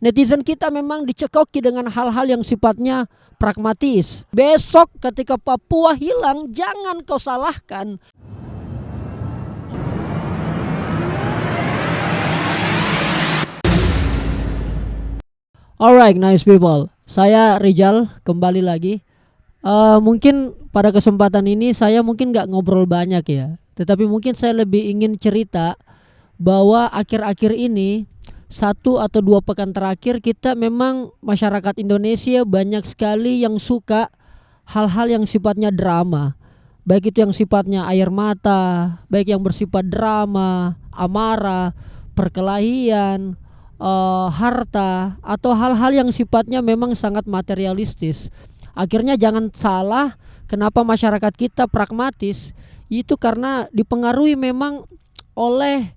Netizen kita memang dicekoki dengan hal-hal yang sifatnya pragmatis. Besok ketika Papua hilang, jangan kau salahkan. Alright, nice people. Saya Rizal kembali lagi. Mungkin pada kesempatan ini saya mungkin nggak ngobrol banyak ya, tetapi mungkin saya lebih ingin cerita bahwa akhir-akhir ini 1 atau 2 pekan terakhir kita memang masyarakat Indonesia banyak sekali yang suka hal-hal yang sifatnya drama, baik itu yang sifatnya air mata, baik yang bersifat drama, amarah, perkelahian, harta, atau hal-hal yang sifatnya memang sangat materialistis. Akhirnya jangan salah, kenapa masyarakat kita pragmatis, itu karena dipengaruhi memang oleh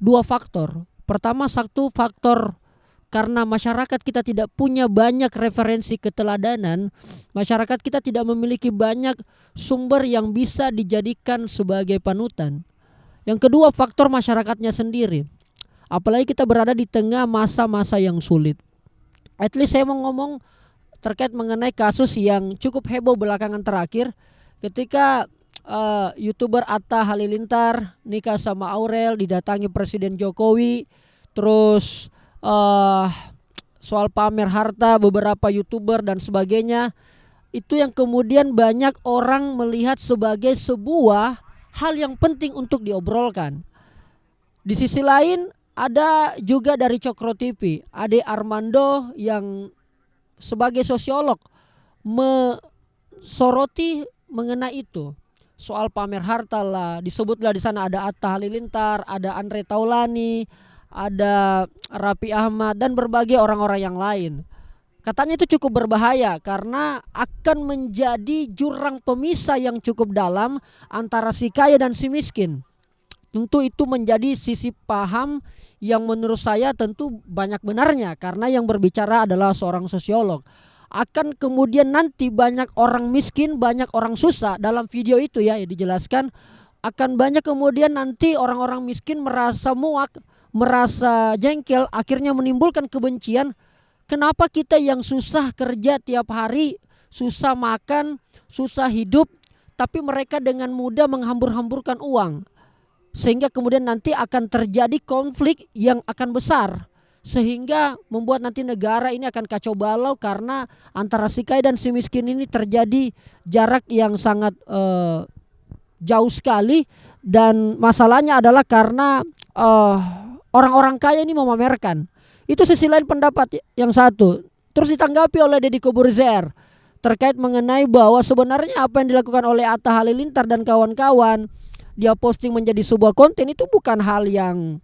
2 faktor. Pertama, satu faktor karena masyarakat kita tidak punya banyak referensi keteladanan, masyarakat kita tidak memiliki banyak sumber yang bisa dijadikan sebagai panutan. Yang kedua, faktor masyarakatnya sendiri. Apalagi kita berada di tengah masa-masa yang sulit. At least saya mau ngomong terkait mengenai kasus yang cukup heboh belakangan terakhir ketika YouTuber Atta Halilintar nikah sama Aurel, didatangi Presiden Jokowi, terus soal pamer harta beberapa YouTuber dan sebagainya. Itu yang kemudian banyak orang melihat sebagai sebuah hal yang penting untuk diobrolkan. Di sisi lain ada juga dari Cokro TV, Ade Armando yang sebagai sosiolog mensoroti mengenai itu. Soal pamer harta lah, disebutlah di sana ada Atta Halilintar, ada Andre Taulani, ada Raffi Ahmad dan berbagai orang-orang yang lain. Katanya itu cukup berbahaya karena akan menjadi jurang pemisah yang cukup dalam antara si kaya dan si miskin. Tentu itu menjadi sisi paham yang menurut saya tentu banyak benarnya, karena yang berbicara adalah seorang sosiolog. Akan kemudian nanti banyak orang miskin, banyak orang susah. Dalam video itu ya dijelaskan akan banyak kemudian nanti orang-orang miskin merasa muak, merasa jengkel, akhirnya menimbulkan kebencian. Kenapa kita yang susah kerja tiap hari, susah makan, susah hidup, tapi mereka dengan mudah menghambur-hamburkan uang. Sehingga kemudian nanti akan terjadi konflik yang akan besar, sehingga membuat nanti negara ini akan kacau balau karena antara si kaya dan si miskin ini terjadi jarak yang sangat jauh sekali. Dan masalahnya adalah karena orang-orang kaya ini memamerkan. Itu sisi lain pendapat yang satu. Terus ditanggapi oleh Deddy Corbuzier terkait mengenai bahwa sebenarnya apa yang dilakukan oleh Atta Halilintar dan kawan-kawan, dia posting menjadi sebuah konten, itu bukan hal yang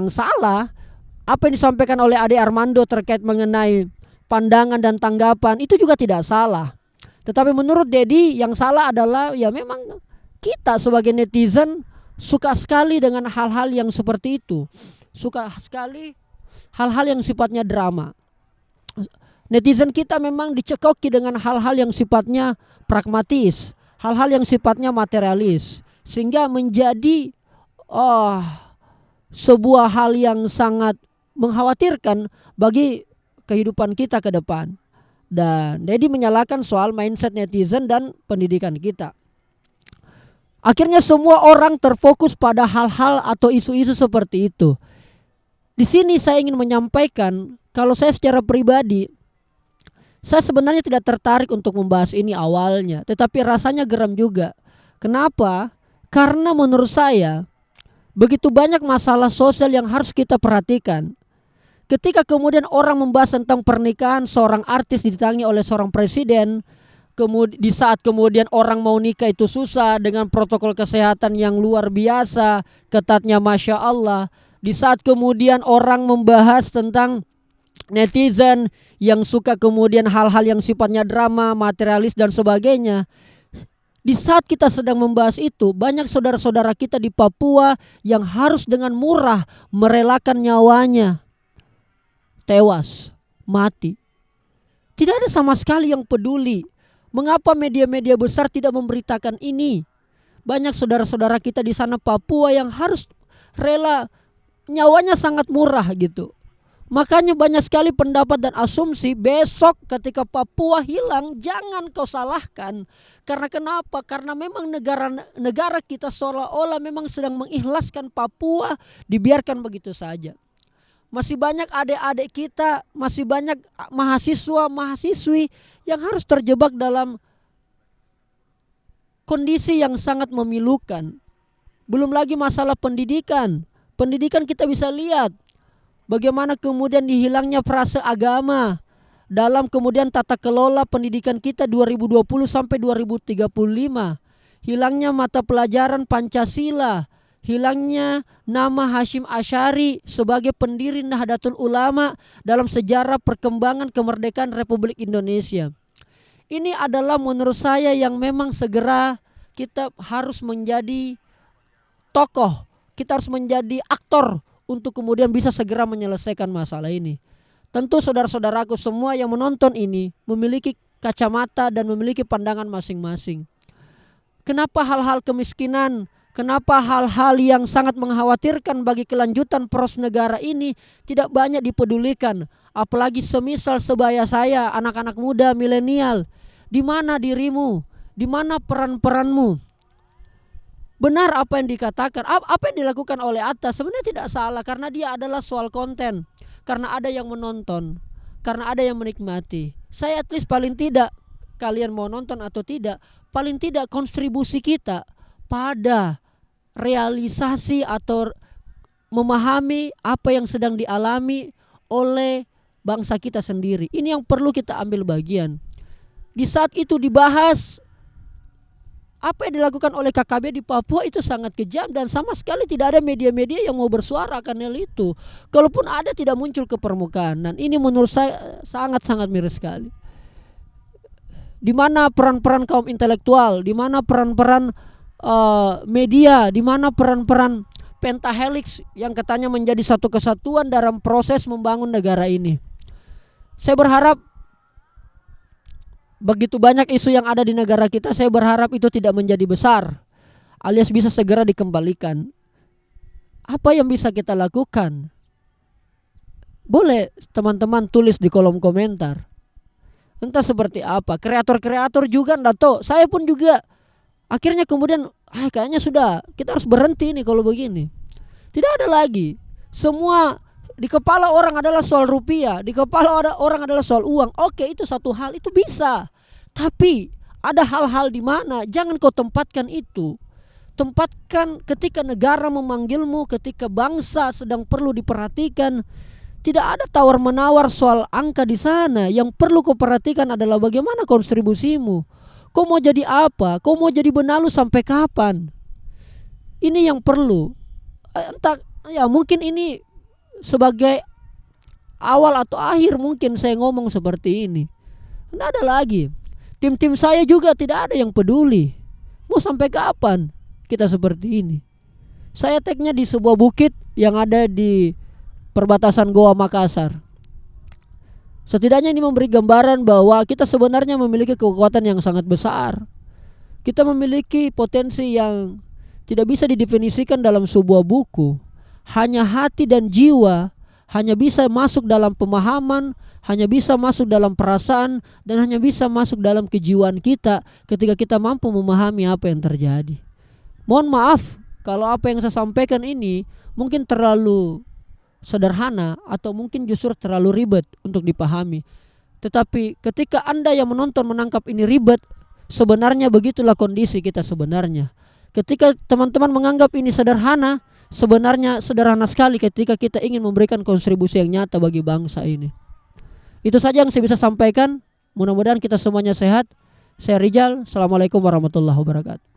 salah. Apa yang disampaikan oleh Ade Armando terkait mengenai pandangan dan tanggapan itu juga tidak salah. Tetapi menurut Deddy yang salah adalah ya memang kita sebagai netizen suka sekali dengan hal-hal yang seperti itu. Suka sekali hal-hal yang sifatnya drama. Netizen kita memang dicekoki dengan hal-hal yang sifatnya pragmatis, hal-hal yang sifatnya materialis, sehingga menjadi sebuah hal yang sangat mengkhawatirkan bagi kehidupan kita ke depan. Dan Deddy menyalahkan soal mindset netizen dan pendidikan kita. Akhirnya semua orang terfokus pada hal-hal atau isu-isu seperti itu. Di sini saya ingin menyampaikan, kalau saya secara pribadi, saya sebenarnya tidak tertarik untuk membahas ini awalnya, tetapi rasanya geram juga. Kenapa? Karena menurut saya begitu banyak masalah sosial yang harus kita perhatikan. Ketika kemudian orang membahas tentang pernikahan seorang artis didatangi oleh seorang presiden, di saat kemudian orang mau nikah itu susah dengan protokol kesehatan yang luar biasa, ketatnya Masya Allah. Di saat kemudian orang membahas tentang netizen yang suka kemudian hal-hal yang sifatnya drama, materialis dan sebagainya. Di saat kita sedang membahas itu, banyak saudara-saudara kita di Papua yang harus dengan murah merelakan nyawanya, tewas, mati. Tidak ada sama sekali yang peduli. Mengapa media-media besar tidak memberitakan ini? Banyak saudara-saudara kita di sana Papua yang harus rela, nyawanya sangat murah gitu, Makanya banyak sekali pendapat dan asumsi besok ketika Papua hilang jangan kau salahkan. Karena kenapa? Karena memang negara kita seolah-olah memang sedang mengikhlaskan Papua, dibiarkan begitu saja. Masih banyak adik-adik kita, masih banyak mahasiswa, mahasiswi yang harus terjebak dalam kondisi yang sangat memilukan. Belum lagi masalah pendidikan. Pendidikan kita bisa lihat bagaimana kemudian dihilangnya frase agama dalam kemudian tata kelola pendidikan kita 2020 sampai 2035. Hilangnya mata pelajaran Pancasila, hilangnya nama Hasyim Asy'ari sebagai pendiri Nahdlatul Ulama dalam sejarah perkembangan kemerdekaan Republik Indonesia. Ini adalah menurut saya yang memang segera kita harus menjadi tokoh, kita harus menjadi aktor untuk kemudian bisa segera menyelesaikan masalah ini. Tentu saudara-saudaraku semua yang menonton ini memiliki kacamata dan memiliki pandangan masing-masing. Kenapa hal-hal kemiskinan, kenapa hal-hal yang sangat mengkhawatirkan bagi kelanjutan proses negara ini tidak banyak dipedulikan? Apalagi semisal sebaya saya, anak-anak muda, milenial. Di mana dirimu? Di mana peran-peranmu? Benar apa yang dikatakan, apa yang dilakukan oleh Atta sebenarnya tidak salah karena dia adalah soal konten. Karena ada yang menonton, karena ada yang menikmati. Saya at least paling tidak, kalian mau nonton atau tidak, paling tidak kontribusi kita pada realisasi atau memahami apa yang sedang dialami oleh bangsa kita sendiri. Ini yang perlu kita ambil bagian. Di saat itu dibahas apa yang dilakukan oleh KKB di Papua itu sangat kejam dan sama sekali tidak ada media-media yang mau bersuara akan hal itu. Kalaupun ada tidak muncul ke permukaan dan ini menurut saya sangat-sangat miris sekali. Di mana peran-peran kaum intelektual, di mana peran-peran media, di mana peran-peran pentahelix yang katanya menjadi satu kesatuan dalam proses membangun negara ini. Saya berharap begitu banyak isu yang ada di negara kita, saya berharap itu tidak menjadi besar alias bisa segera dikembalikan. Apa yang bisa kita lakukan? Boleh teman-teman tulis di kolom komentar. Entah seperti apa. Kreator-kreator juga enggak tahu. Saya pun juga akhirnya kemudian kayaknya sudah, kita harus berhenti nih kalau begini. Tidak ada lagi. Semua di kepala orang adalah soal rupiah, di kepala orang adalah soal uang. Oke, itu satu hal, itu bisa. Tapi ada hal-hal di mana jangan kau tempatkan itu. Tempatkan ketika negara memanggilmu, ketika bangsa sedang perlu diperhatikan. Tidak ada tawar-menawar soal angka di sana. Yang perlu kau perhatikan adalah bagaimana kontribusimu. Kau mau jadi apa? Kau mau jadi benalu sampai kapan? Ini yang perlu. Entah, ya mungkin ini sebagai awal atau akhir mungkin saya ngomong seperti ini. Tidak ada lagi. Tim-tim saya juga tidak ada yang peduli. Mau sampai kapan kita seperti ini? Saya tagnya di sebuah bukit yang ada di perbatasan Goa Makassar. Setidaknya ini memberi gambaran bahwa kita sebenarnya memiliki kekuatan yang sangat besar. Kita memiliki potensi yang tidak bisa didefinisikan dalam sebuah buku. Hanya hati dan jiwa hanya bisa masuk dalam pemahaman, hanya bisa masuk dalam perasaan, dan hanya bisa masuk dalam kejiwaan kita ketika kita mampu memahami apa yang terjadi. Mohon maaf kalau apa yang saya sampaikan ini mungkin terlalu sederhana atau mungkin justru terlalu ribet untuk dipahami. Tetapi ketika Anda yang menonton menangkap ini ribet, sebenarnya begitulah kondisi kita sebenarnya. Ketika teman-teman menganggap ini sederhana, sebenarnya sederhana sekali ketika kita ingin memberikan kontribusi yang nyata bagi bangsa ini. Itu saja yang saya bisa sampaikan. Mudah-mudahan kita semuanya sehat. Saya Rijal. Assalamualaikum warahmatullahi wabarakatuh.